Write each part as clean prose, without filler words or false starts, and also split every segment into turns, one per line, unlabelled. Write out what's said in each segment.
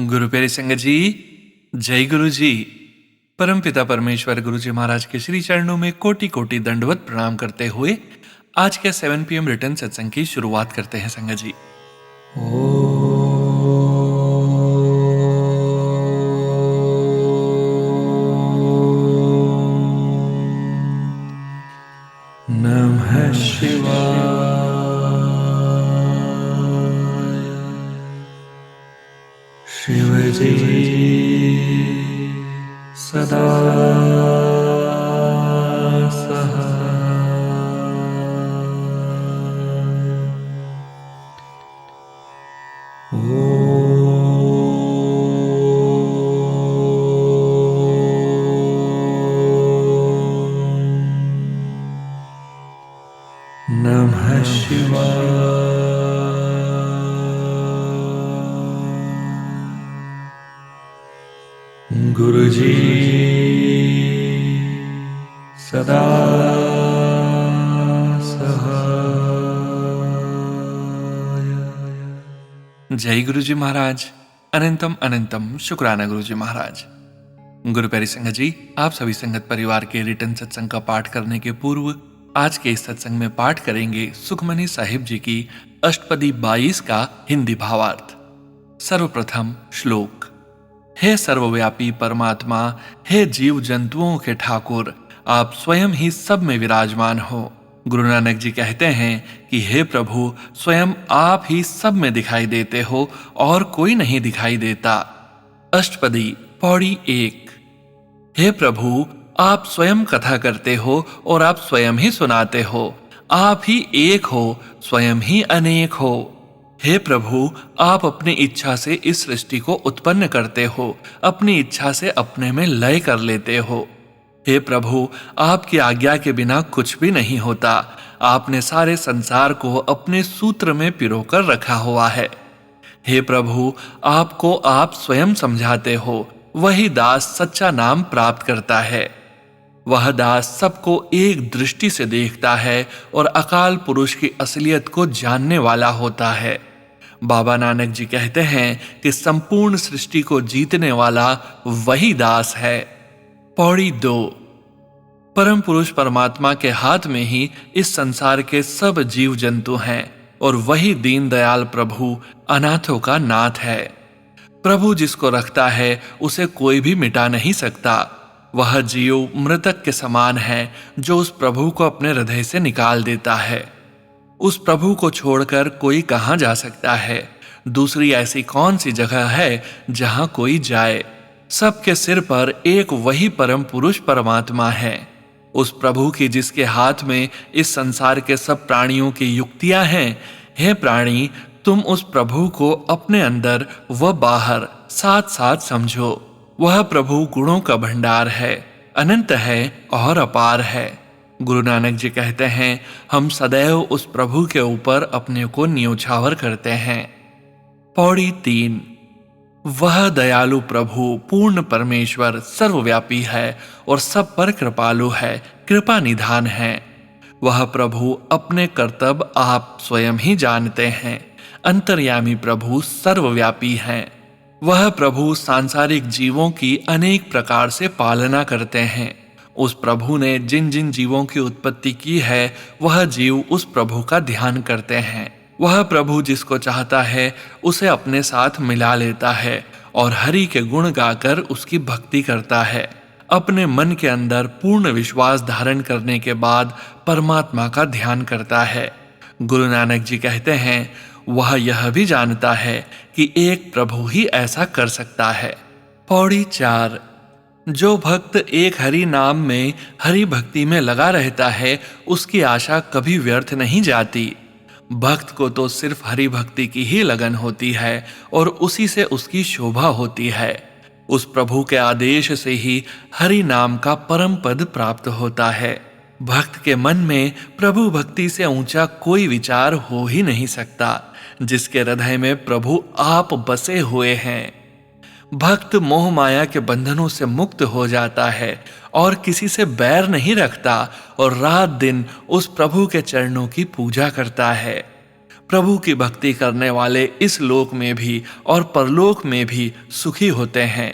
गुरु प्यारी संगत जी, जय गुरु जी। परमपिता परमेश्वर गुरु जी महाराज के श्री चरणों में कोटि कोटि दंडवत प्रणाम करते हुए आज के 7 PM रिटर्न सत्संग की शुरुआत करते हैं संगत जी। नमः शिवाय। शिव जी सदा नमः शिवाय। गुरु जी सदा सहाय। जय गुरु जी महाराज। अनंतम अनंतम शुक्राना गुरु जी महाराज। गुरु प्यारी संगत जी, आप सभी संगत परिवार के रिटर्न सत्संग का पाठ करने के पूर्व आज के इस सत्संग में पाठ करेंगे सुखमनी साहिब जी की अष्टपदी 22 का हिंदी भावार्थ। सर्वप्रथम श्लोक। हे सर्वव्यापी परमात्मा, हे जीव जंतुओं के ठाकुर, आप स्वयं ही सब में विराजमान हो। गुरु नानक जी कहते हैं कि हे प्रभु, स्वयं आप ही सब में दिखाई देते हो और कोई नहीं दिखाई देता। अष्टपदी पौड़ी 1। हे प्रभु, आप स्वयं कथा करते हो और आप स्वयं ही सुनाते हो। आप ही एक हो, स्वयं ही अनेक हो। हे प्रभु, आप अपनी इच्छा से इस सृष्टि को उत्पन्न करते हो, अपनी इच्छा से अपने में लय कर लेते हो। हे प्रभु, आपकी आज्ञा के बिना कुछ भी नहीं होता। आपने सारे संसार को अपने सूत्र में पिरोकर रखा हुआ है। हे प्रभु, आपको आप स्वयं समझाते हो, वही दास सच्चा नाम प्राप्त करता है। वह दास सबको एक दृष्टि से देखता है और अकाल पुरुष की असलियत को जानने वाला होता है। बाबा नानक जी कहते हैं कि संपूर्ण सृष्टि को जीतने वाला वही दास है। पौड़ी 2। परम पुरुष परमात्मा के हाथ में ही इस संसार के सब जीव जंतु हैं और वही दीन दयाल प्रभु अनाथों का नाथ है। प्रभु जिसको रखता है उसे कोई भी मिटा नहीं सकता। वह जीव मृतक के समान है जो उस प्रभु को अपने हृदय से निकाल देता है। उस प्रभु को छोड़कर कोई कहां जा सकता है? दूसरी ऐसी कौन सी जगह है जहां कोई जाए? सबके सिर पर एक वही परम पुरुष परमात्मा है। उस प्रभु की जिसके हाथ में इस संसार के सब प्राणियों की युक्तियां हैं। हे प्राणी, तुम उस प्रभु को अपने अंदर व बाहर साथ साथ समझो। वह प्रभु गुणों का भंडार है, अनंत है और अपार है। गुरु नानक जी कहते हैं, हम सदैव उस प्रभु के ऊपर अपने को न्योछावर करते हैं। पौड़ी 3। वह दयालु प्रभु पूर्ण परमेश्वर सर्वव्यापी है और सब पर कृपालु है, कृपा निधान है। वह प्रभु अपने कर्तव्य आप स्वयं ही जानते हैं। अंतर्यामी प्रभु सर्वव्यापी हैं। वह प्रभु सांसारिक जीवों की अनेक प्रकार से पालना करते हैं। उस प्रभु ने जिन जिन जीवों की उत्पत्ति की है, वह जीव उस प्रभु का ध्यान करते हैं। वह प्रभु जिसको चाहता है उसे अपने साथ मिला लेता है और हरि के गुण गाकर उसकी भक्ति करता है। अपने मन के अंदर पूर्ण विश्वास धारण करने के बाद परमात्मा का ध्यान करता है। गुरु नानक जी कहते हैं, वह यह भी जानता है कि एक प्रभु ही ऐसा कर सकता है। पौड़ी 4। जो भक्त एक हरि नाम में हरि भक्ति में लगा रहता है, उसकी आशा कभी व्यर्थ नहीं जाती। भक्त को तो सिर्फ हरि भक्ति की ही लगन होती है और उसी से उसकी शोभा होती है। उस प्रभु के आदेश से ही हरि नाम का परम पद प्राप्त होता है। भक्त के मन में प्रभु भक्ति से ऊंचा कोई विचार हो ही नहीं सकता, जिसके हृदय में प्रभु आप बसे हुए हैं। भक्त मोह माया के बंधनों से मुक्त हो जाता है और किसी से बैर नहीं रखता और रात दिन उस प्रभु के चरणों की पूजा करता है। प्रभु की भक्ति करने वाले इस लोक में भी और परलोक में भी सुखी होते हैं।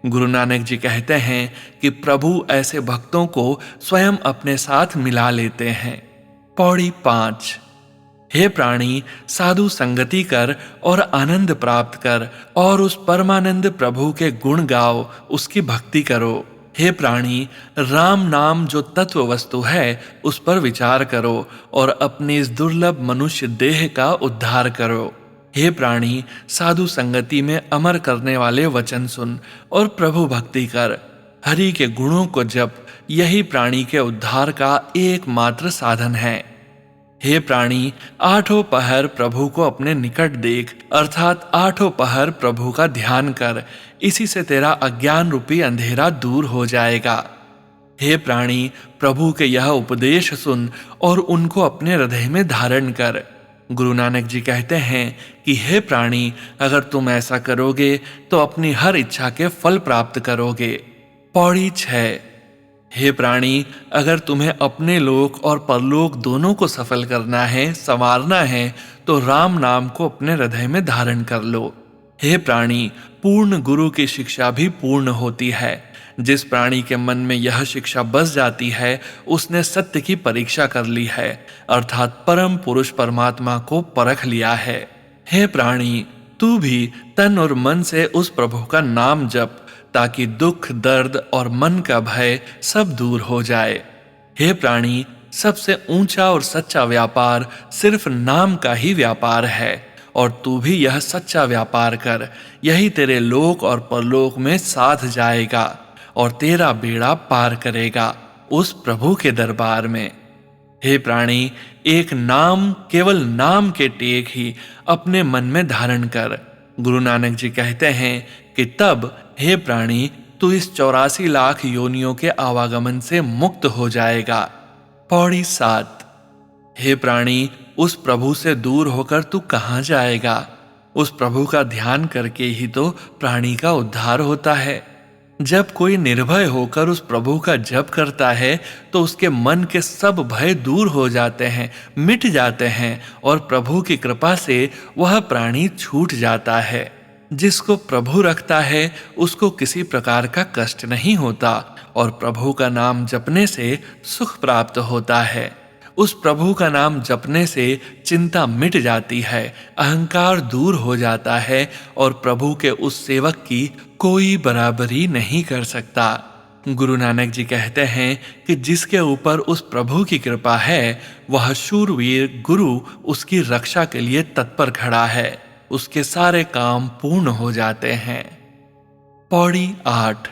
गुरु नानक जी कहते हैं कि प्रभु ऐसे भक्तों को स्वयं अपने साथ मिला लेते हैं। पौड़ी 5। हे प्राणी, साधु संगति कर और आनंद प्राप्त कर और उस परमानंद प्रभु के गुण गाओ, उसकी भक्ति करो। हे प्राणी, राम नाम जो तत्व वस्तु है उस पर विचार करो और अपनी इस दुर्लभ मनुष्य देह का उद्धार करो। हे प्राणी, साधु संगति में अमर करने वाले वचन सुन और प्रभु भक्ति कर। हरि के गुणों को जप, यही प्राणी के उद्धार का एकमात्र साधन है। हे प्राणी, आठों पहर प्रभु को अपने निकट देख, अर्थात आठों पहर प्रभु का ध्यान कर। इसी से तेरा अज्ञान रूपी अंधेरा दूर हो जाएगा। हे प्राणी, प्रभु के यह उपदेश सुन और उनको अपने हृदय में धारण कर। गुरु नानक जी कहते हैं कि हे प्राणी, अगर तुम ऐसा करोगे तो अपनी हर इच्छा के फल प्राप्त करोगे। पौड़ी 6। हे प्राणी, अगर तुम्हें अपने लोक और परलोक दोनों को सफल करना है, संवारना है, तो राम नाम को अपने हृदय में धारण कर लो। हे प्राणी, पूर्ण गुरु की शिक्षा भी पूर्ण होती है। जिस प्राणी के मन में यह शिक्षा बस जाती है, उसने सत्य की परीक्षा कर ली है, अर्थात परम पुरुष परमात्मा को परख लिया है। हे प्राणी, तू भी तन और मन से उस प्रभु का नाम जप, ताकि दुख, दर्द और मन का भय सब दूर हो जाए। हे प्राणी, सबसे ऊंचा और सच्चा व्यापार सिर्फ नाम का ही व्यापार है और तू भी यह सच्चा व्यापार कर। यही तेरे लोक और परलोक में साथ जाएगा और तेरा बेड़ा पार करेगा उस प्रभु के दरबार में। हे प्राणी, एक नाम, केवल नाम के टेक ही अपने मन में धारण कर। गुरु नानक जी कहते हैं कि तब हे प्राणी, तू इस 84 लाख योनियों के आवागमन से मुक्त हो जाएगा। पौड़ी 7। हे प्राणी, उस प्रभु से दूर होकर तू कहाँ जाएगा? उस प्रभु का ध्यान करके ही तो प्राणी का उद्धार होता है। जब कोई निर्भय होकर उस प्रभु का जप करता है तो उसके मन के सब भय दूर हो जाते हैं, मिट जाते हैं और प्रभु की कृपा से वह प्राणी छूट जाता है। जिसको प्रभु रखता है उसको किसी प्रकार का कष्ट नहीं होता और प्रभु का नाम जपने से सुख प्राप्त होता है। उस प्रभु का नाम जपने से चिंता मिट जाती है, अहंकार दूर हो जाता है और प्रभु के उस सेवक की कोई बराबरी नहीं कर सकता। गुरु नानक जी कहते हैं कि जिसके ऊपर उस प्रभु की कृपा है वह शूरवीर गुरु उसकी रक्षा के लिए तत्पर खड़ा है, उसके सारे काम पूर्ण हो जाते हैं। पौड़ी 8।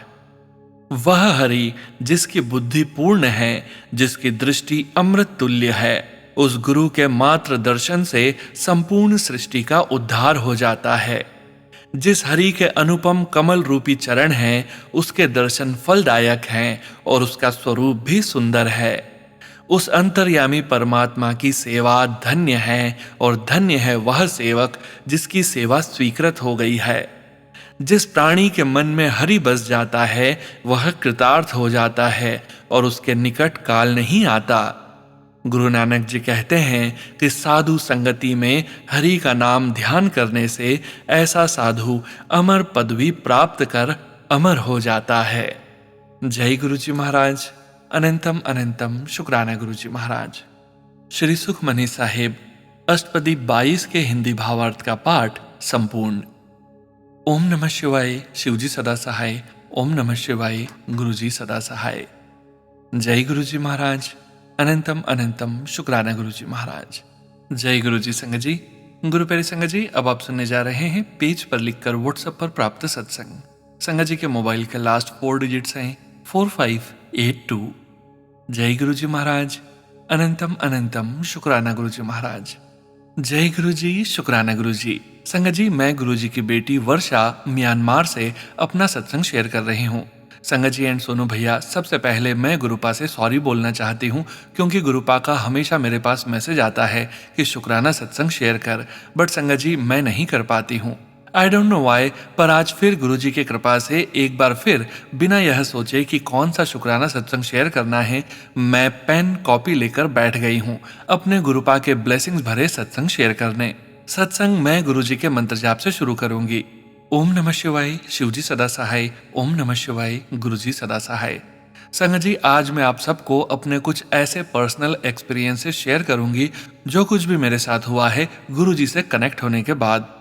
वह हरि जिसकी बुद्धि पूर्ण है, जिसकी दृष्टि अमृत तुल्य है, उस गुरु के मात्र दर्शन से संपूर्ण सृष्टि का उद्धार हो जाता है। जिस हरि के अनुपम कमल रूपी चरण हैं, उसके दर्शन फलदायक हैं और उसका स्वरूप भी सुंदर है। उस अंतर्यामी परमात्मा की सेवा धन्य है और धन्य है वह सेवक जिसकी सेवा स्वीकृत हो गई है। जिस प्राणी के मन में हरि बस जाता है वह कृतार्थ हो जाता है और उसके निकट काल नहीं आता। गुरु नानक जी कहते हैं कि साधु संगति में हरि का नाम ध्यान करने से ऐसा साधु अमर पदवी प्राप्त कर अमर हो जाता है। जय गुरु जी महाराज। अनंतम अनंतम शुक्राना गुरु जी महाराज। श्री सुखमनी साहिब अष्टपदी 22 के हिंदी भावार्थ का पाठ संपूर्ण। ओम नमः शिवाय, शिवजी सदा सहाय। ओम नमः शिवाय, गुरुजी सदा सहाय। जय गुरु जी महाराज। अनंतम अनंतम शुक्राना गुरु जी महाराज। जय गुरु जी संगत जी। गुरु प्यारे संगत जी, अब आप सुनने जा रहे हैं पेज पर लिखकर व्हाट्सएप पर प्राप्त सत्संग। संगत जी के मोबाइल के लास्ट 4 डिजिट्स हैं 4582। जय गुरु जी महाराज। अनंतम अनंतम शुक्राना गुरु जी महाराज। जय गुरु जी, शुक्राना गुरु जी। संगत जी, मैं गुरु जी की बेटी वर्षा म्यांमार से अपना सत्संग शेयर कर रही हूँ। संगत जी एंड सोनू भैया, सबसे पहले मैं गुरुपा से सॉरी बोलना चाहती हूँ क्योंकि गुरुपा का हमेशा मेरे पास मैसेज आता है कि शुक्राना सत्संग शेयर कर, बट संगत जी मैं नहीं कर पाती हूँ। आई डोंट नो वाई, पर आज फिर गुरुजी की कृपा से एक बार फिर बिना यह सोचे कि कौन सा शुक्राना सत्संग शेयर करना है, मैं पेन कॉपी लेकर बैठ गई हूँ अपने गुरुपा के ब्लेसिंग्स भरे सत्संग शेयर करने। सत्संग मैं गुरुजी के मंत्र जाप से शुरू करूंगी। ओम नमः शिवाय, शिवजी सदा सहाय। ओम नमः शिवाय, गुरुजी सदा सहाय। संगत जी, आज मैं आप सबको अपने कुछ ऐसे पर्सनल एक्सपीरियंसेस शेयर करूंगी जो कुछ भी मेरे साथ हुआ है गुरुजी से कनेक्ट होने के बाद।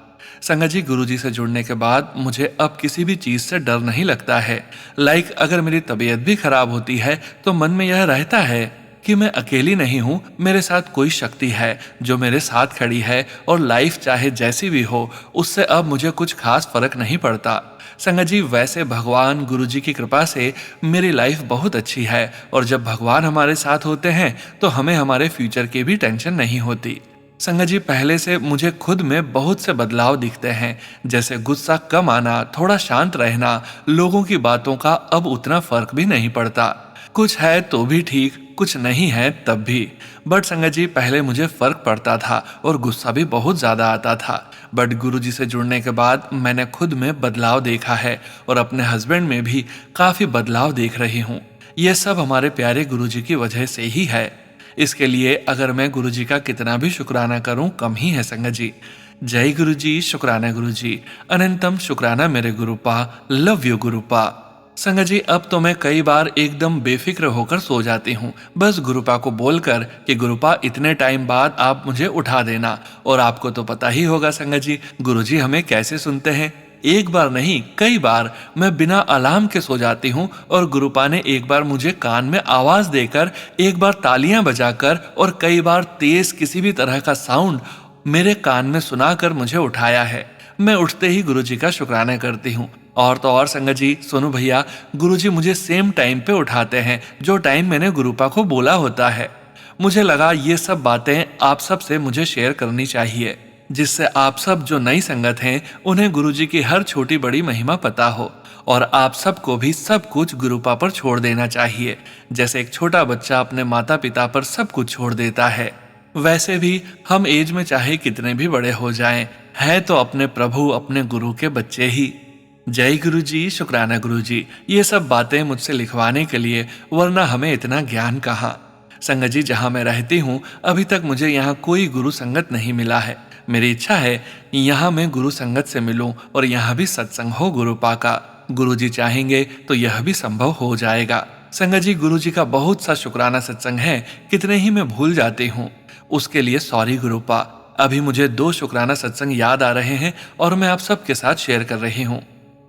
संगत जी, गुरुजी से जुड़ने के बाद मुझे अब किसी भी चीज से डर नहीं लगता है। अगर मेरी तबीयत भी खराब होती है तो मन में यह रहता है कि मैं अकेली नहीं हूँ, मेरे साथ कोई शक्ति है जो मेरे साथ खड़ी है और लाइफ चाहे जैसी भी हो उससे अब मुझे कुछ खास फर्क नहीं पड़ता। संगत जी, वैसे भगवान गुरुजी की कृपा से मेरी लाइफ बहुत अच्छी है और जब भगवान हमारे साथ होते हैं तो हमें हमारे फ्यूचर की भी टेंशन नहीं होती। संगत जी, पहले से मुझे खुद में बहुत से बदलाव दिखते हैं, जैसे गुस्सा कम आना, थोड़ा शांत रहना, लोगों की बातों का अब उतना फर्क भी नहीं पड़ता। कुछ है तो भी ठीक, कुछ नहीं है तब भी। बट संगत जी, पहले मुझे फर्क पड़ता था और गुस्सा भी बहुत ज्यादा आता था, बट गुरुजी से जुड़ने के बाद मैंने खुद में बदलाव देखा है और अपने हस्बैंड में भी काफी बदलाव देख रही हूँ। यह सब हमारे प्यारे गुरुजी की वजह से ही है। इसके लिए अगर मैं गुरुजी का कितना भी शुक्राना करूं कम ही है संगत जी। जय गुरुजी, शुक्राना गुरुजी, अनंतम शुक्राना मेरे गुरुपा, लव यू गुरुपा। संगत जी, अब तो मैं कई बार एकदम बेफिक्र होकर सो जाती हूँ, बस गुरुपा को बोलकर कि गुरुपा इतने टाइम बाद आप मुझे उठा देना। और आपको तो पता ही होगा संगत जी, गुरुजी हमें कैसे सुनते हैं। एक बार नहीं कई बार मैं बिना अलार्म के सो जाती हूँ और गुरुपा ने एक बार मुझे कान में आवाज देकर, एक बार तालियां बजाकर और कई बार तेज किसी भी तरह का साउंड मेरे कान में सुनाकर मुझे उठाया है। मैं उठते ही गुरुजी का शुक्राना करती हूँ। और तो और संगत जी, सोनू भैया, गुरुजी मुझे सेम टाइम पे उठाते हैं जो टाइम मैंने गुरुपा को बोला होता है। मुझे लगा ये सब बातें आप सब से मुझे शेयर करनी चाहिए, जिससे आप सब जो नई संगत हैं उन्हें गुरुजी की हर छोटी बड़ी महिमा पता हो और आप सबको भी सब कुछ गुरुपा पर छोड़ देना चाहिए, जैसे एक छोटा बच्चा अपने माता पिता पर सब कुछ छोड़ देता है। वैसे भी हम एज में चाहे कितने भी बड़े हो जाएं, हैं तो अपने प्रभु अपने गुरु के बच्चे ही। जय गुरुजी, शुक्राना गुरुजी, ये सब बातें मुझसे लिखवाने के लिए, वरना हमें इतना ज्ञान कहाँ। संगत जी, जहाँ मैं रहती हूँ अभी तक मुझे यहाँ कोई गुरु संगत नहीं मिला है। मेरी इच्छा है यहाँ मैं गुरु संगत से मिलूं और यहाँ भी सत्संग हो गुरुपा का। गुरुजी चाहेंगे तो यह भी संभव हो जाएगा। संगत जी, गुरुजी का बहुत सा शुक्राना सत्संग है, कितने ही मैं भूल जाती हूँ, उसके लिए सॉरी गुरुपा। अभी मुझे 2 शुक्राना सत्संग याद आ रहे हैं और मैं आप सबके साथ शेयर कर रही हूँ।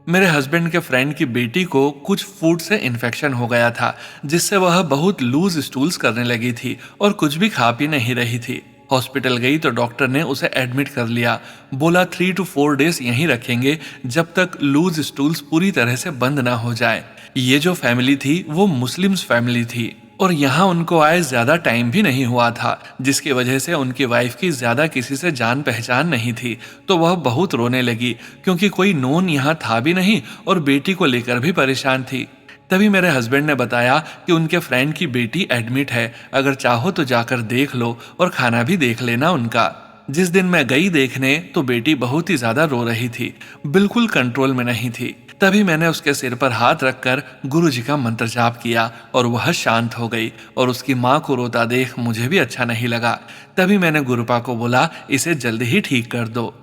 मेरे हस्बैंड के फ्रेंड की बेटी को कुछ फूड से इन्फेक्शन हो गया था, जिससे वह बहुत लूज स्टूल्स करने लगी थी और कुछ भी खा पी नहीं रही थी। हॉस्पिटल गई तो डॉक्टर ने उसे एडमिट कर लिया। बोला 3 to 4 डेज यहीं रखेंगे जब तक लूज स्टूल्स पूरी तरह से बंद ना हो जाए। ये जो फैमिली थी वो मुस्लिम्स फैमिली थी और यहाँ उनको आए ज्यादा टाइम भी नहीं हुआ था, जिसकी वजह से उनकी वाइफ की ज्यादा किसी से जान पहचान नहीं थी। तो वह बहुत रोने लगी क्योंकि कोई नोन यहाँ था भी नहीं और बेटी को लेकर भी परेशान थी। तभी मेरे हस्बैंड ने बताया कि उनके फ्रेंड की बेटी एडमिट है, अगर चाहो तो जाकर देख लो और खाना भी देख लेना उनका। जिस दिन मैं गई देखने तो बेटी बहुत ही ज्यादा रो रही थी, बिल्कुल कंट्रोल में नहीं थी। तभी मैंने उसके सिर पर हाथ रखकर गुरुजी का मंत्र जाप किया और वह शांत हो गई और उसकी माँ को रोता देख मुझे भी अच्छा नहीं लगा। तभी मैंने गुरुपा को बोला इसे जल्दी ही ठीक कर दो।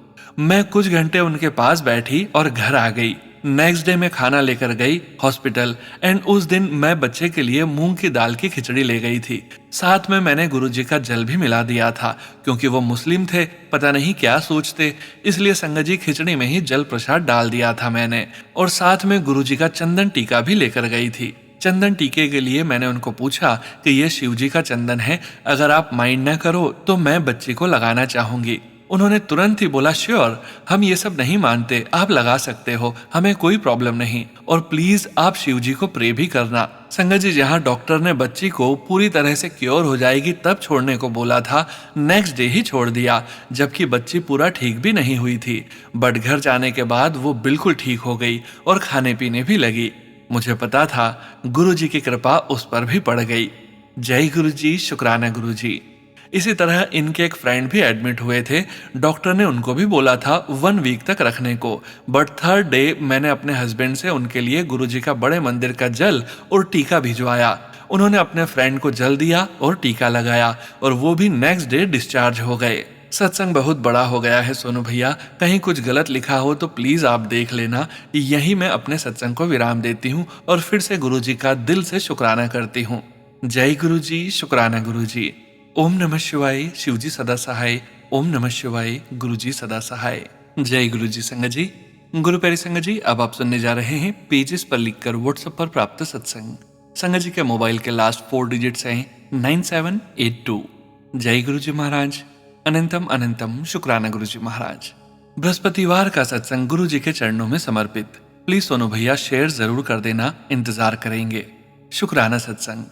मैं कुछ घंटे उनके पास बैठी और घर आ गई। नेक्स्ट डे मैं खाना लेकर गई हॉस्पिटल एंड उस दिन मैं बच्चे के लिए मूंग की दाल की खिचड़ी ले गई थी। साथ में मैंने गुरुजी का जल भी मिला दिया था क्योंकि वो मुस्लिम थे, पता नहीं क्या सोचते, इसलिए संगत जी खिचड़ी में ही जल प्रसाद डाल दिया था मैंने। और साथ में गुरुजी का चंदन टीका भी लेकर गई थी। चंदन टीके के लिए मैंने उनको पूछा कि ये शिवजी का चंदन है, अगर आप माइंड न करो तो मैं बच्ची को लगाना चाहूंगी। उन्होंने तुरंत ही बोला श्योर, हम ये सब नहीं मानते, आप लगा सकते हो, हमें कोई प्रॉब्लम नहीं, और प्लीज आप शिवजी को प्रे भी करना। संगत जी, जहाँ डॉक्टर ने बच्ची को पूरी तरह से क्योर हो जाएगी तब छोड़ने को बोला था, नेक्स्ट डे ही छोड़ दिया, जबकि बच्ची पूरा ठीक भी नहीं हुई थी। बट घर जाने के बाद वो बिल्कुल ठीक हो गई और खाने पीने भी लगी। मुझे पता था गुरुजी की कृपा उस पर भी पड़ गई। जय गुरुजी, शुक्राना गुरुजी। इसी तरह इनके एक फ्रेंड भी एडमिट हुए थे। डॉक्टर ने उनको भी बोला था 1 वीक तक रखने को, बट थर्ड डे मैंने अपने हस्बैंड से उनके लिए गुरुजी का बड़े मंदिर का जल और टीका भिजवाया। उन्होंने अपने फ्रेंड को जल दिया और टीका लगाया और वो भी नेक्स्ट डे डिस्चार्ज हो गए। सत्संग बहुत बड़ा हो गया है सोनू भैया, कहीं कुछ गलत लिखा हो तो प्लीज आप देख लेना। यही मैं अपने सत्संग को विराम देती हूँ और फिर से गुरुजी का दिल से शुक्राना करती हूँ। जय गुरुजी, शुक्राना गुरुजी। ओम नमः शिवाय, शिवजी सदा सहाय। ओम नमः शिवाय, गुरुजी सदा सहाय। जय गुरुजी। संगत जी, गुरु प्यारी संगत जी, अब आप सुनने जा रहे हैं पेजेस पर लिखकर व्हाट्सएप पर प्राप्त सत्संग। संगत जी के मोबाइल के लास्ट 4 डिजिट्स हैं 9782। जय गुरुजी महाराज। अनंतम अनंतम शुक्राना गुरुजी महाराज। बृहस्पतिवार का सत्संग गुरुजी के चरणों में समर्पित। प्लीज सोनू भैया शेयर जरूर कर देना, इंतजार करेंगे। शुक्राना सत्संग।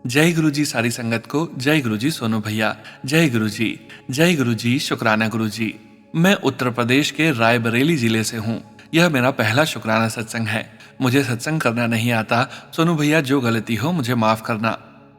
जय गुरुजी सारी संगत को, जय गुरुजी सोनू भैया, जय गुरुजी, जय गुरुजी, शुक्राना गुरुजी। मैं उत्तर प्रदेश के रायबरेली जिले से हूँ। यह मेरा पहला शुक्राना सत्संग है। मुझे सत्संग करना नहीं आता। सोनू भैया जो गलती हो मुझे माफ करना।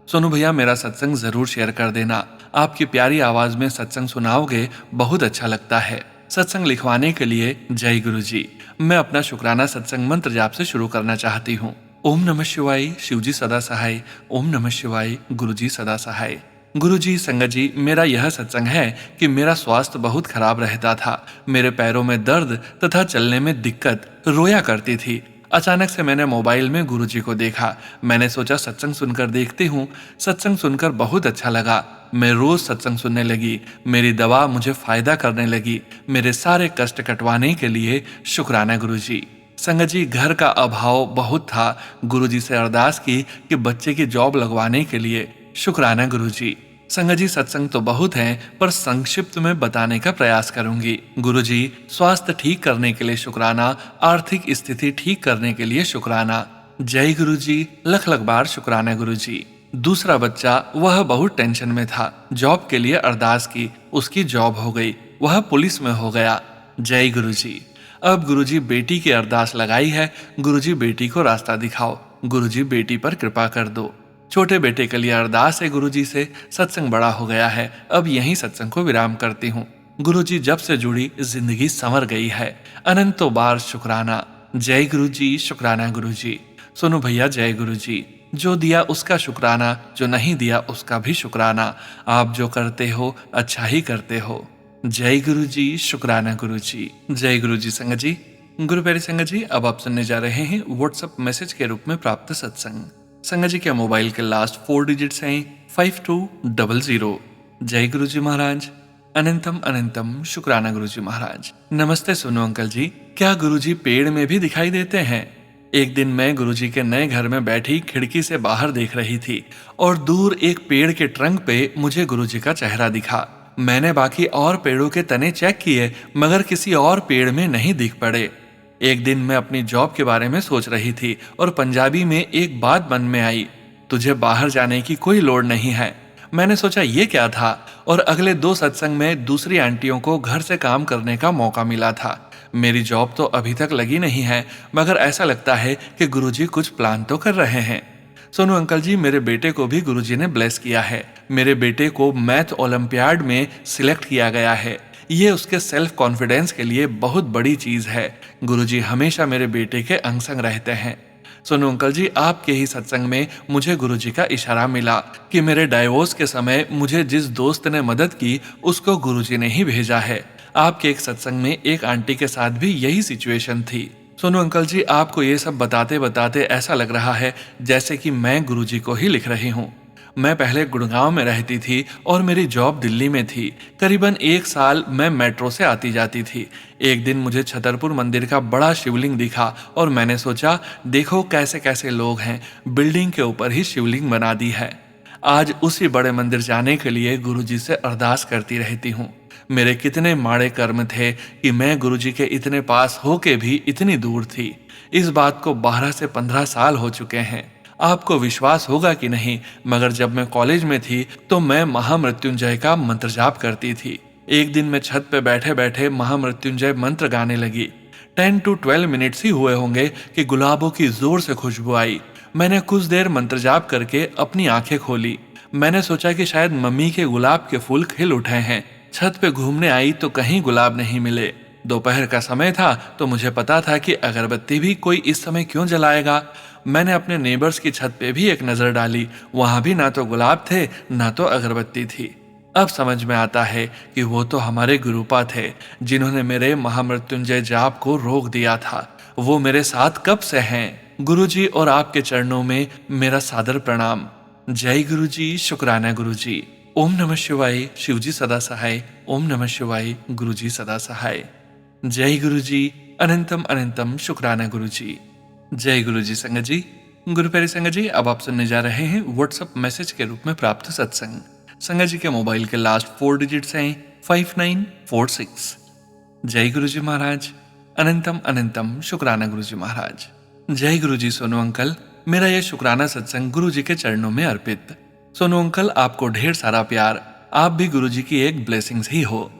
सोनू भैया मेरा सत्संग जरूर शेयर कर देना। आपकी प्यारी आवाज में सत्संग सुनाओगे, बहुत अच्छा लगता है। सत्संग लिखवाने के लिए जय गुरुजी। मैं अपना शुक्राना सत्संग मंत्र जाप से शुरू करना चाहती हूँ। ओम नमः शिवाय, शिवजी सदा सहाय। ओम नमः शिवाय, गुरुजी सदा सहाय। गुरुजी, संगत जी, मेरा यह सत्संग है कि मेरा स्वास्थ्य बहुत खराब रहता था। मेरे पैरों में दर्द तथा चलने में दिक्कत, रोया करती थी। अचानक से मैंने मोबाइल में गुरुजी को देखा। मैंने सोचा सत्संग सुनकर देखती हूँ। सत्संग सुनकर बहुत अच्छा लगा। मैं रोज सत्संग सुनने लगी। मेरी दवा मुझे फायदा करने लगी। मेरे सारे कष्ट कटवाने के लिए शुक्राना गुरुजी। संगत जी, घर का अभाव बहुत था। गुरुजी से अरदास की कि बच्चे की जॉब लगवाने के लिए। शुक्राना गुरुजी। संगत जी, सत्संग तो बहुत हैं, पर संक्षिप्त में बताने का प्रयास करूंगी। गुरुजी, स्वास्थ्य ठीक करने के लिए शुक्राना, आर्थिक स्थिति ठीक करने के लिए शुक्राना। जय गुरुजी, लख लख बार शुक्राना गुरुजी। दूसरा बच्चा, वह बहुत टेंशन में था। जॉब के लिए अरदास की, उसकी जॉब हो गई, वह पुलिस में हो गया। जय गुरुजी। अब गुरुजी बेटी की अरदास लगाई है। गुरुजी बेटी को रास्ता दिखाओ। गुरुजी बेटी पर कृपा कर दो। छोटे बेटे के लिए अरदास है गुरुजी से। सत्संग बड़ा हो गया है, अब यही सत्संग को विराम करती हूँ। गुरुजी जब से जुड़ी जिंदगी संवर गई है। अनंतों बार शुक्राना। जय गुरुजी, शुक्राना गुरुजी। सोनू भैया जय गुरुजी। जो दिया उसका शुक्राना, जो नहीं दिया उसका भी शुक्राना। आप जो करते हो अच्छा ही करते हो। जय गुरुजी, शुक्राना गुरुजी। जय गुरुजी। संगत जी, गुरु प्यारी संगत जी, अब आप सुनने जा रहे हैं व्हाट्सएप मैसेज के रूप में प्राप्त सत्संग। संगत जी के मोबाइल के लास्ट 4 डिजिट्स हैं 5200। जय गुरुजी महाराज। अनंतम अनंतम शुक्राना गुरुजी महाराज। नमस्ते सोनू अंकल जी, क्या गुरुजी पेड़ में भी दिखाई देते हैं? एक दिन मैं गुरुजी के नए घर में बैठी खिड़की से बाहर देख रही थी और दूर एक पेड़ के ट्रंक पे मुझे गुरुजी का चेहरा दिखा। मैंने बाकी और पेड़ों के तने चेक किए, मगर किसी और पेड़ में नहीं दिख पड़े। एक दिन मैं अपनी जॉब के बारे में सोच रही थी और पंजाबी में एक बात मन में आई, तुझे बाहर जाने की कोई लोड़ नहीं है। मैंने सोचा ये क्या था, और अगले 2 सत्संग में दूसरी आंटियों को घर से काम करने का मौका मिला था। मेरी जॉब तो अभी तक लगी नहीं है, मगर ऐसा लगता है कि गुरुजी कुछ प्लान तो कर रहे हैं। सोनू अंकल जी, मेरे बेटे को भी गुरुजी ने ब्लेस किया है। मेरे बेटे को मैथ ओलंपियाड में सिलेक्ट किया गया है। ये उसके सेल्फ कॉन्फिडेंस के लिए बहुत बड़ी चीज है। गुरुजी हमेशा मेरे बेटे के अंग संग रहते हैं। सोनू अंकल जी, आपके ही सत्संग में मुझे गुरुजी का इशारा मिला कि मेरे डाइवोर्स के समय मुझे जिस दोस्त ने मदद की उसको गुरुजी ने ही भेजा है। आपके एक सत्संग में एक आंटी के साथ भी यही सिचुएशन थी। सोनू अंकल जी, आपको ये सब बताते बताते ऐसा लग रहा है जैसे कि मैं गुरुजी को ही लिख रही हूँ। मैं पहले गुड़गांव में रहती थी और मेरी जॉब दिल्ली में थी। करीबन 1 साल मैं मेट्रो से आती जाती थी। एक दिन मुझे छतरपुर मंदिर का बड़ा शिवलिंग दिखा और मैंने सोचा, देखो कैसे कैसे लोग हैं, बिल्डिंग के ऊपर ही शिवलिंग बना दी है। आज उसी बड़े मंदिर जाने के लिए गुरुजी से अरदास करती रहती हूँ। मेरे कितने माड़े कर्म थे कि मैं गुरुजी के इतने पास होके भी इतनी दूर थी। इस बात को 12 से 15 साल हो चुके हैं। आपको विश्वास होगा कि नहीं, मगर जब मैं कॉलेज में थी तो मैं महामृत्युंजय का मंत्र जाप करती थी। एक दिन मैं छत पे बैठे बैठे महामृत्युंजय मंत्र गाने लगी। 10 to 12 मिनट्स ही हुए होंगे कि गुलाबों की जोर से खुशबू आई। मैंने कुछ देर मंत्र जाप करके अपनी आंखें खोली। मैंने सोचा कि शायद मम्मी के गुलाब के फूल खिल उठे हैं। छत पे घूमने आई तो कहीं गुलाब नहीं मिले। दोपहर का समय था तो मुझे पता था कि अगरबत्ती भी कोई इस समय क्यों जलाएगा। मैंने अपने नेबर्स की छत पे भी एक नजर डाली, वहां भी ना तो गुलाब थे ना तो अगरबत्ती थी। अब समझ में आता है कि वो तो हमारे गुरुपा थे, जिन्होंने मेरे महामृत्युंजय जाप को रोक दिया था। वो मेरे साथ कब से हैं। गुरुजी और आपके चरणों में मेरा सादर प्रणाम। जय गुरुजी, शुक्राना गुरुजी। ओम नमः शिवाय, शिवजी सदा सहाय। ओम नमः शिवाय, गुरुजी सदा सहाय। जय गुरुजी, अनंतम अनंतम शुक्राना गुरुजी। जय गुरुजी संगत जी। गुरु प्यारी संगत जी, अब आप सुनने जा रहे हैं व्हाट्सएप मैसेज के रूप में प्राप्त सत्संग। संगत जी के मोबाइल के लास्ट 4 डिजिट्स हैं 5946। जय गुरुजी महाराज, अनंतम अनंतम शुक्राना गुरुजी महाराज। जय गुरुजी सोनू अंकल, मेरा यह शुक्राना सत्संग गुरुजी के चरणों में अर्पित। सोनू अंकल, आपको ढेर सारा प्यार। आप भी गुरुजी की एक ब्लेसिंग्स ही हो।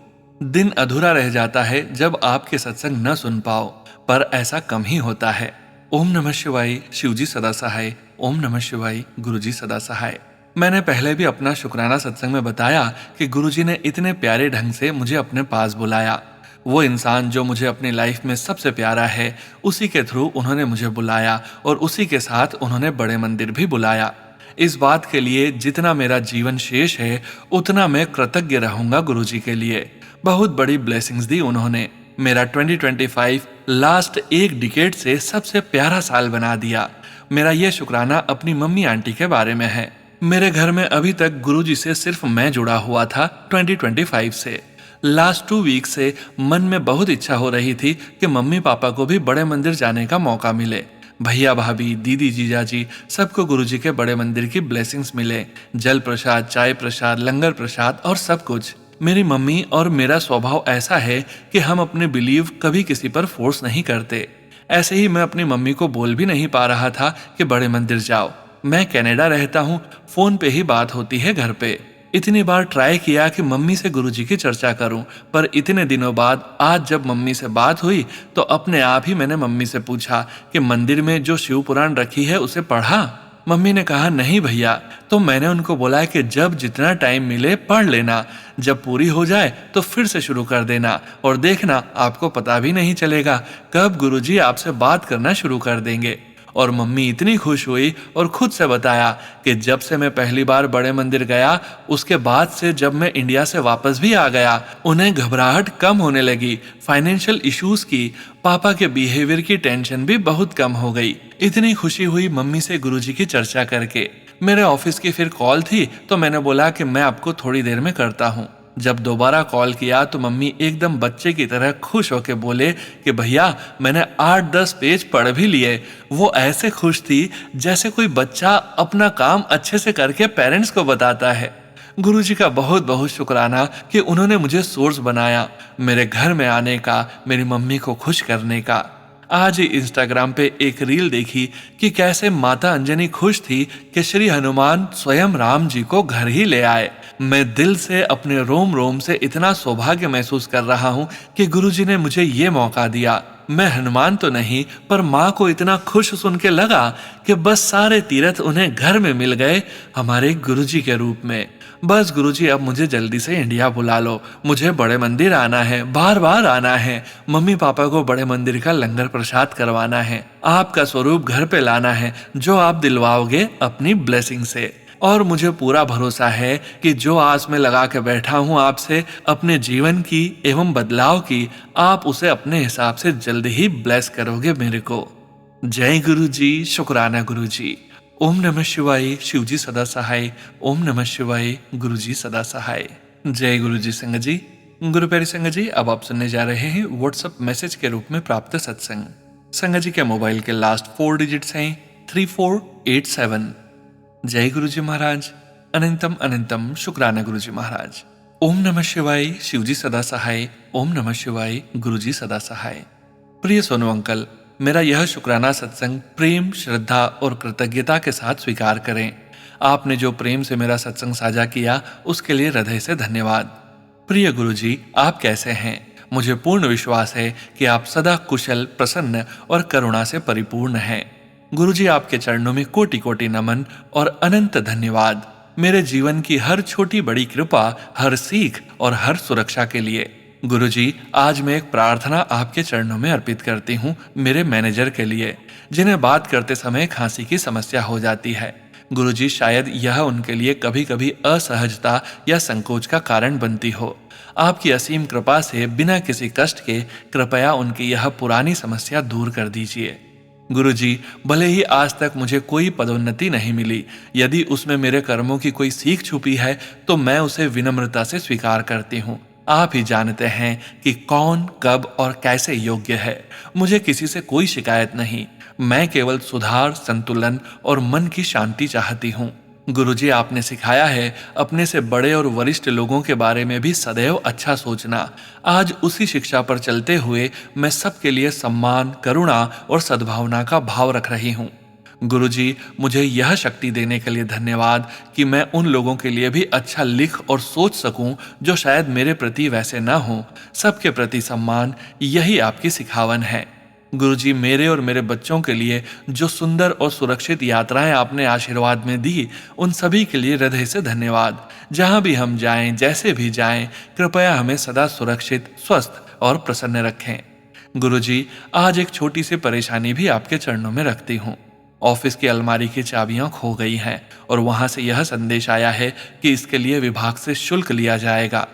दिन अधूरा रह जाता है जब आपके सत्संग न सुन पाओ, पर ऐसा कम ही होता है। ओम नमः शिवाय, शिवजी सदा सहाय। ओम नमः शिवाय, गुरुजी सदा सहाय। मैंने पहले भी अपना शुक्राना सत्संग में बताया कि गुरुजी ने इतने प्यारे ढंग से मुझे अपने पास बुलाया। वो इंसान जो मुझे अपनी लाइफ में सबसे प्यारा है, उसी के थ्रू उन्होंने मुझे बुलाया और उसी के साथ उन्होंने बड़े मंदिर भी बुलाया। इस बात के लिए जितना मेरा जीवन शेष है उतना मैं कृतज्ञ रहूंगा गुरुजी के लिए। बहुत बड़ी ब्लेसिंग्स दी उन्होंने। मेरा 2025 लास्ट एक डिकेड से सबसे प्यारा साल बना दिया। मेरा यह शुक्राना अपनी मम्मी आंटी के बारे में है। मेरे घर में अभी तक गुरुजी से सिर्फ मैं जुड़ा हुआ था 2025 से। लास्ट 2 वीक से मन में बहुत इच्छा हो रही थी कि मम्मी पापा को भी बड़े मंदिर जाने का मौका मिले। भैया भाभी, दीदी, जीजा जी सबको गुरुजी के बड़े मंदिर की ब्लेसिंग्स मिले। जल प्रसाद, चाय प्रसाद, लंगर प्रसाद और सब कुछ। मेरी मम्मी और मेरा स्वभाव ऐसा है कि हम अपने बिलीव कभी किसी पर फोर्स नहीं करते। ऐसे ही मैं अपनी मम्मी को बोल भी नहीं पा रहा था कि बड़े मंदिर जाओ। मैं कनाडा रहता हूँ, फोन पे ही बात होती है घर पे। इतनी बार ट्राई किया कि मम्मी से गुरुजी की चर्चा करूं, पर इतने दिनों बाद आज जब मम्मी से बात हुई तो अपने आप ही मैंने मम्मी से पूछा कि मंदिर में जो शिव पुराण रखी है उसे पढ़ा। मम्मी ने कहा नहीं भैया। तो मैंने उनको बोला कि जब जितना टाइम मिले पढ़ लेना, जब पूरी हो जाए तो फिर से शुरू कर देना और देखना आपको पता भी नहीं चलेगा कब गुरुजी आपसे बात करना शुरू कर देंगे। और मम्मी इतनी खुश हुई और खुद से बताया कि जब से मैं पहली बार बड़े मंदिर गया, उसके बाद से जब मैं इंडिया से वापस भी आ गया, उन्हें घबराहट कम होने लगी, फाइनेंशियल इश्यूज की, पापा के बिहेवियर की टेंशन भी बहुत कम हो गई। इतनी खुशी हुई मम्मी से गुरुजी की चर्चा करके। मेरे ऑफिस की फिर कॉल थी तो मैंने बोला कि मैं आपको थोड़ी देर में करता हूँ। जब दोबारा कॉल किया तो मम्मी एकदम बच्चे की तरह खुश होकर बोले कि भैया मैंने 8-10 पेज पढ़ भी लिए। वो ऐसे खुश थी जैसे कोई बच्चा अपना काम अच्छे से करके पेरेंट्स को बताता है। गुरुजी का बहुत बहुत शुक्राना कि उन्होंने मुझे सोर्स बनाया मेरे घर में आने का, मेरी मम्मी को खुश करने का। आज ही इंस्टाग्राम पे एक रील देखी कि कैसे माता अंजनी खुश थी कि श्री हनुमान स्वयं राम जी को घर ही ले आए। मैं दिल से अपने रोम रोम से इतना सौभाग्य महसूस कर रहा हूँ कि गुरुजी ने मुझे ये मौका दिया। मैं हनुमान तो नहीं, पर माँ को इतना खुश सुन के लगा कि बस सारे तीर्थ उन्हें घर में मिल गए हमारे गुरुजी के रूप में। बस गुरुजी अब मुझे जल्दी से इंडिया बुला लो, मुझे बड़े मंदिर आना है, बार बार आना है, मम्मी पापा को बड़े मंदिर का लंगर प्रसाद करवाना है, आपका स्वरूप घर पे लाना है जो आप दिलवाओगे अपनी ब्लेसिंग से। और मुझे पूरा भरोसा है कि जो आस में लगा के बैठा हूँ आपसे अपने जीवन की एवं बदलाव की, आप उसे अपने हिसाब से जल्द ही ब्लेस करोगे मेरे को। जय गुरुजी, शुक्राना गुरुजी। ओम नमः शिवाय, शिवजी सदा सहाय। ओम नमः शिवाय, गुरुजी सदा सहाय। जय गुरुजी संगत जी। गुरु प्यारी संगत जी, अब आप सुनने जा रहे हैं व्हाट्सएप मैसेज के रूप में प्राप्त सत्संग। संगत जी के मोबाइल के लास्ट 4 डिजिट्स हैं 3487। जय गुरुजी महाराज, अनंतम अनंतम शुक्राना गुरुजी महाराज। ओम नमः शिवाय, शिवजी सदा सहाय। ओम नमः शिवाय, गुरुजी सदा सहाय। प्रिय सोनू अंकल, मेरा यह शुक्राना सत्संग प्रेम, श्रद्धा और कृतज्ञता के साथ स्वीकार करें। आपने जो प्रेम से मेरा सत्संग साझा किया उसके लिए हृदय से धन्यवाद। प्रिय गुरुजी, आप कैसे हैं? मुझे पूर्ण विश्वास है कि आप सदा कुशल, प्रसन्न और करुणा से परिपूर्ण हैं। गुरुजी, आपके चरणों में कोटि कोटि नमन और अनंत धन्यवाद। मेरे जीवन की हर छोटी बड़ी कृपा, हर सीख और हर सुरक्षा के लिए। गुरुजी, आज मैं एक प्रार्थना आपके चरणों में अर्पित करती हूँ मेरे मैनेजर के लिए, जिन्हें बात करते समय खांसी की समस्या हो जाती है। गुरुजी, शायद यह उनके लिए कभी कभी असहजता या संकोच का कारण बनती हो। आपकी असीम कृपा से बिना किसी कष्ट के कृपया उनकी यह पुरानी समस्या दूर कर दीजिए। गुरुजी, भले ही आज तक मुझे कोई पदोन्नति नहीं मिली, यदि उसमें मेरे कर्मों की कोई सीख छुपी है तो मैं उसे विनम्रता से स्वीकार करती हूँ। आप ही जानते हैं कि कौन, कब और कैसे योग्य है। मुझे किसी से कोई शिकायत नहीं, मैं केवल सुधार, संतुलन और मन की शांति चाहती हूँ। गुरुजी, आपने सिखाया है अपने से बड़े और वरिष्ठ लोगों के बारे में भी सदैव अच्छा सोचना। आज उसी शिक्षा पर चलते हुए मैं सबके लिए सम्मान, करुणा और सद्भावना का भाव रख रही हूँ। गुरुजी, मुझे यह शक्ति देने के लिए धन्यवाद कि मैं उन लोगों के लिए भी अच्छा लिख और सोच सकूं जो शायद मेरे प्रति वैसे न हो। सबके प्रति सम्मान, यही आपकी सिखावन है। गुरुजी, मेरे और मेरे बच्चों के लिए जो सुंदर और सुरक्षित यात्राएं आपने आशीर्वाद में दी, उन सभी के लिए हृदय से धन्यवाद। जहां भी हम जाएं, जैसे भी जाएं, कृपया हमें सदा सुरक्षित, स्वस्थ और प्रसन्न रखें। गुरुजी, आज एक छोटी सी परेशानी भी आपके चरणों में रखती हूँ। ऑफिस की अलमारी की चाबियां खो गई हैं और वहां से यह संदेश आया है कि इसके लिए विभाग से शुल्क लिया जाएगा।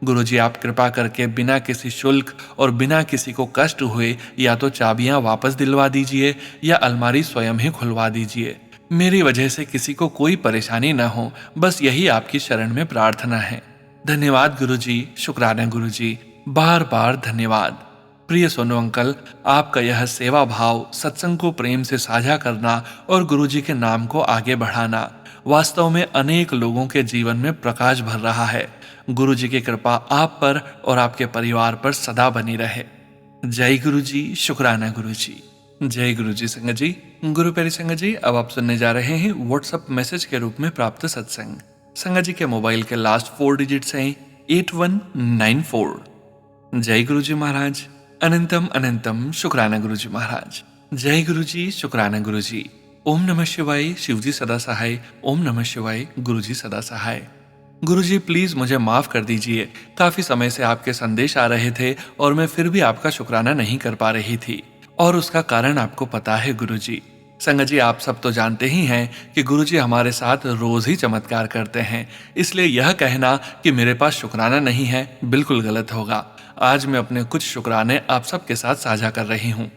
गुरुजी, आप कृपा करके बिना किसी शुल्क और बिना किसी को कष्ट हुए या तो चाबियां वापस दिलवा दीजिए या अलमारी स्वयं ही खुलवा दीजिए। मेरी वजह से किसी को कोई परेशानी न हो, बस यही आपकी शरण में प्रार्थना है। धन्यवाद गुरुजी, शुक्राना गुरुजी, बार बार धन्यवाद। प्रिय सोनू अंकल, आपका यह सेवा भाव, सत्संग को प्रेम से साझा करना और गुरुजी के नाम को आगे बढ़ाना वास्तव में अनेक लोगों के जीवन में प्रकाश भर रहा है। गुरुजी की कृपा आप पर और आपके परिवार पर सदा बनी रहे। जय गुरुजी, शुक्राना गुरुजी। जय गुरुजी। संगत जी, गुरु प्यारी संगत जी, अब आप सुनने जा रहे हैं व्हाट्सएप मैसेज के रूप में प्राप्त सत्संग। संगत जी के मोबाइल के लास्ट 4 डिजिट्स हैं 8194। जय गुरुजी महाराज, अनंतम अनंतम शुक्राना गुरुजी महाराज। जय गुरुजी, शुक्राना गुरुजी। ओम नमः शिवाय, शिवजी सदा सहाय। ओम नमः शिवाय, गुरुजी सदा सहाय। गुरुजी, प्लीज मुझे माफ कर दीजिए, काफी समय से आपके संदेश आ रहे थे और मैं फिर भी आपका शुक्राना नहीं कर पा रही थी, और उसका कारण आपको पता है गुरुजी। संगत जी, आप सब तो जानते ही हैं कि गुरुजी हमारे साथ रोज ही चमत्कार करते हैं, इसलिए यह कहना कि मेरे पास शुक्राना नहीं है बिल्कुल गलत होगा। आज मैं अपने कुछ शुक्राने आप सबके साथ साझा कर रही हूँ।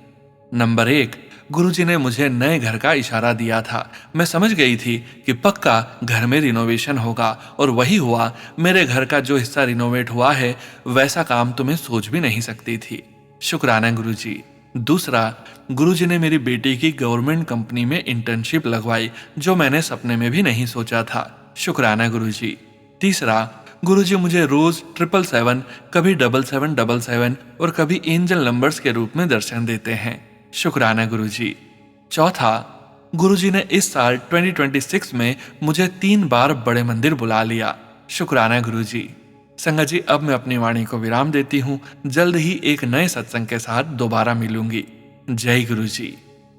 नंबर 1, गुरुजी ने मुझे नए घर का इशारा दिया था। मैं समझ गई थी कि पक्का घर में रिनोवेशन होगा, और वही हुआ। मेरे घर का जो हिस्सा रिनोवेट हुआ है, वैसा काम तो मैं सोच भी नहीं सकती थी। शुक्राना गुरुजी। दूसरा, गुरुजी ने मेरी बेटी की गवर्नमेंट कंपनी में इंटर्नशिप लगवाई, जो मैंने सपने में भी नहीं सोचा था। शुक्राना गुरुजी। तीसरा, गुरुजी मुझे रोज 777, कभी 7777 और एंजल एंजल नंबर्स के रूप में दर्शन देते हैं। शुक्राना गुरुजी। चौथा, गुरुजी ने इस साल 2026 में मुझे 3 बार बड़े मंदिर बुला लिया। शुक्राना गुरुजी। संगत जी, अब मैं अपनी वाणी को विराम देती हूँ। जल्द ही एक नए सत्संग के साथ दोबारा मिलूंगी। जय गुरुजी।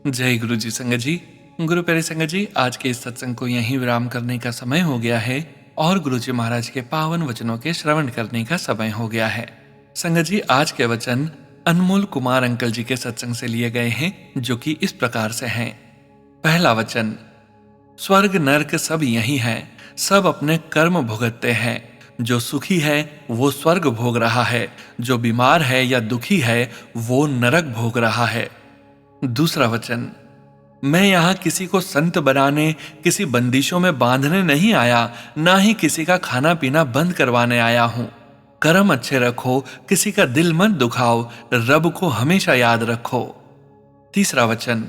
जय गुरुजी। संगत जी, गुरु प्यारे संगत जी, आज के इस सत्संग को यहीं विराम करने का समय हो गया है और गुरुजी महाराज के पावन वचनों के श्रवण करने का समय हो गया है। संगत जी, आज के वचन अनमोल कुमार अंकल जी के सत्संग से लिए गए हैं, जो कि इस प्रकार से हैं। पहला वचन, स्वर्ग नरक सब यही है, सब अपने कर्म भुगतते हैं। जो सुखी है वो स्वर्ग भोग रहा है, जो बीमार है या दुखी है वो नरक भोग रहा है। दूसरा वचन, मैं यहाँ किसी को संत बनाने, किसी बंदिशों में बांधने नहीं आया, ना ही किसी का खाना पीना बंद करवाने आया हूँ। कर्म अच्छे रखो, किसी का दिल मत दुखाओ, रब को हमेशा याद रखो। तीसरा वचन,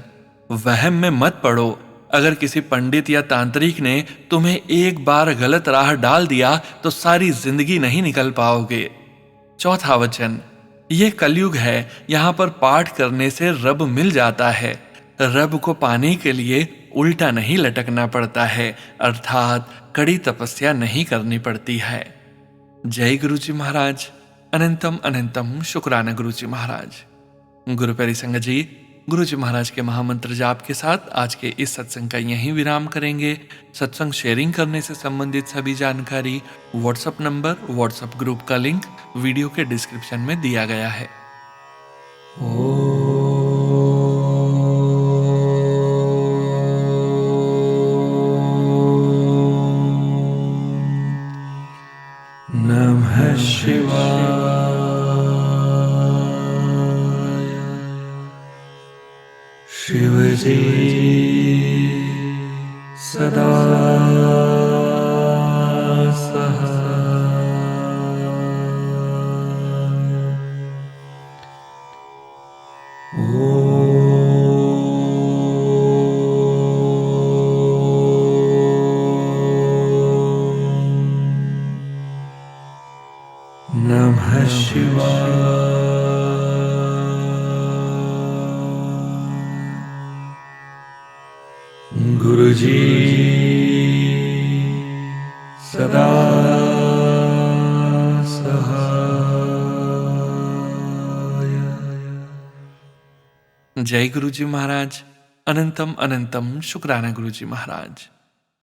वहम में मत पड़ो। अगर किसी पंडित या तांत्रिक ने तुम्हें एक बार गलत राह डाल दिया तो सारी जिंदगी नहीं निकल पाओगे। चौथा वचन, यह कलयुग है, यहाँ पर पाठ करने से रब मिल जाता है। रब को पाने के लिए उल्टा नहीं लटकना पड़ता है, अर्थात कड़ी तपस्या नहीं करनी पड़ती है। जय गुरुजी महाराज। अनंतम अनंतम शुक्राना गुरुजी महाराज। गुरु प्यारी संगत जी, गुरु जी महाराज के महामंत्र जाप के साथ आज के इस सत्संग का यहीं विराम करेंगे। सत्संग शेयरिंग करने से संबंधित सभी जानकारी, व्हाट्सएप नंबर, व्हाट्सएप ग्रुप का लिंक वीडियो के डिस्क्रिप्शन में दिया गया है। नमः शिवाय। शिवजी सदा नमः शिवाय। गुरुजी सदा सहाय। जय गुरुजी महाराज। अनंतम अनंतम शुक्राना गुरुजी महाराज।